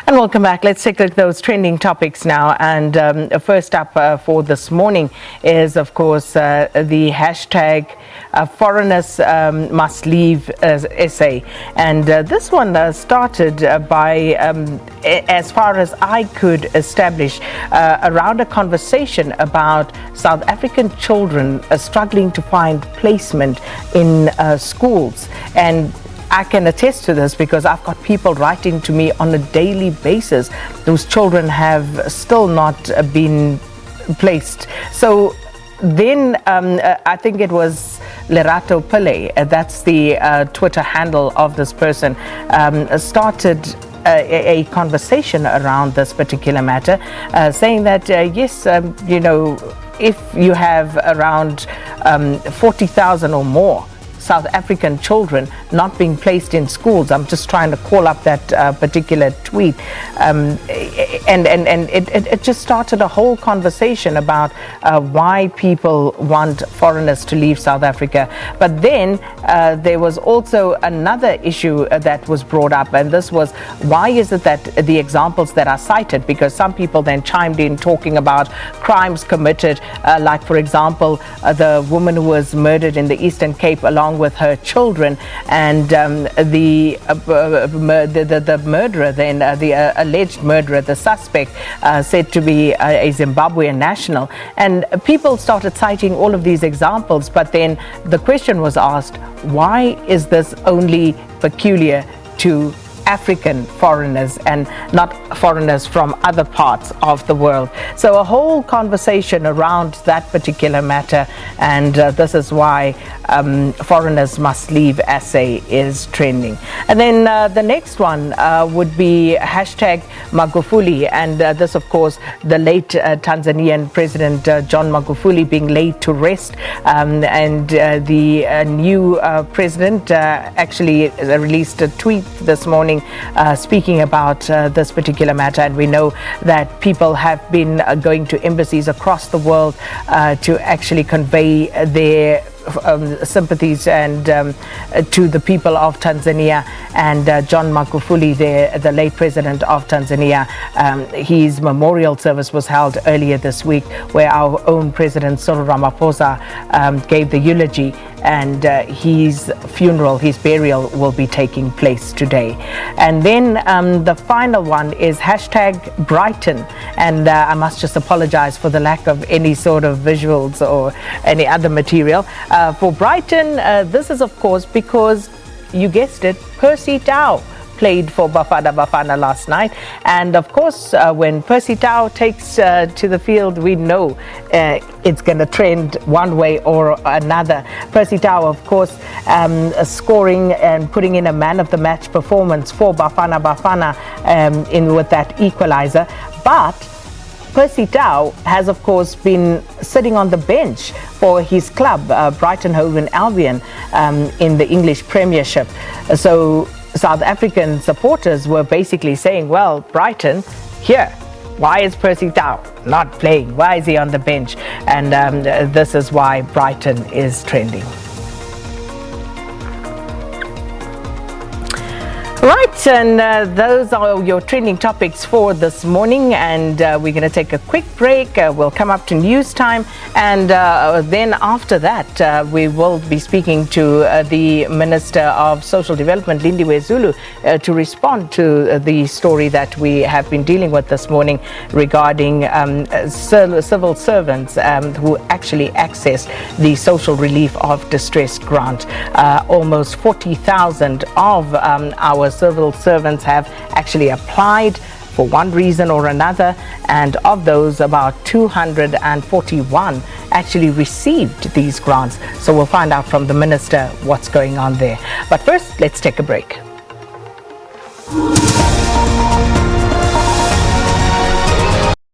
And welcome back. Let's take a look at those trending topics now. And first up for this morning is, of course, the hashtag foreigners must leave SA. And this one started by, as far as I could establish, around a conversation about South African children struggling to find placement in schools. And I can attest to this because I've got people writing to me on a daily basis whose children have still not been placed. So then I think it was Lerato Pillay, that's the Twitter handle of this person, started a conversation around this particular matter, saying that yes, you know, if you have around 40,000 or more South African children not being placed in schools. I'm just trying to call up that particular tweet, and it just started a whole conversation about why people want foreigners to leave South Africa. But then there was also another issue that was brought up, and this was, why is it that the examples that are cited, because some people then chimed in talking about crimes committed, like for example the woman who was murdered in the Eastern Cape along with her children, and the murderer then, the alleged murderer, the suspect, said to be a Zimbabwean national. And people started citing all of these examples, but then the question was asked, why is this only peculiar to African foreigners and not foreigners from other parts of the world? So a whole conversation around that particular matter, and this is why foreigners must leave SA is trending. And then the next one would be hashtag Magufuli, and this, of course, the late Tanzanian President John Magufuli being laid to rest, and the new president actually released a tweet this morning speaking about this particular matter. And we know that people have been going to embassies across the world to actually convey their sympathies and to the people of Tanzania. And John Magufuli, the late president of Tanzania, his memorial service was held earlier this week, where our own President Cyril Ramaphosa gave the eulogy, and his funeral, his burial, will be taking place today. And then the final one is hashtag Brighton, and I must just apologize for the lack of any sort of visuals or any other material. For Brighton, this is of course because, you guessed it, Percy Tau played for Bafana Bafana last night. And of course, when Percy Tau takes to the field, we know it's going to trend one way or another. Percy Tau, of course, scoring and putting in a man of the match performance for Bafana Bafana in with that equalizer. But Percy Tau has, of course, been sitting on the bench for his club, Brighton Hove Albion, in the English Premiership. So South African supporters were basically saying, well, Brighton, here, why is Percy Tau not playing? Why is he on the bench? And this is why Brighton is trending. Right, and those are your trending topics for this morning, and we're going to take a quick break. We'll come up to news time, and then after that we will be speaking to the Minister of Social Development, Lindiwe Zulu, to respond to the story that we have been dealing with this morning regarding civil servants who actually access the social relief of distress grant. Almost 40,000 of our civil servants have actually applied for one reason or another, and of those, about 241 actually received these grants. So we'll find out from the minister what's going on there. But first, let's take a break.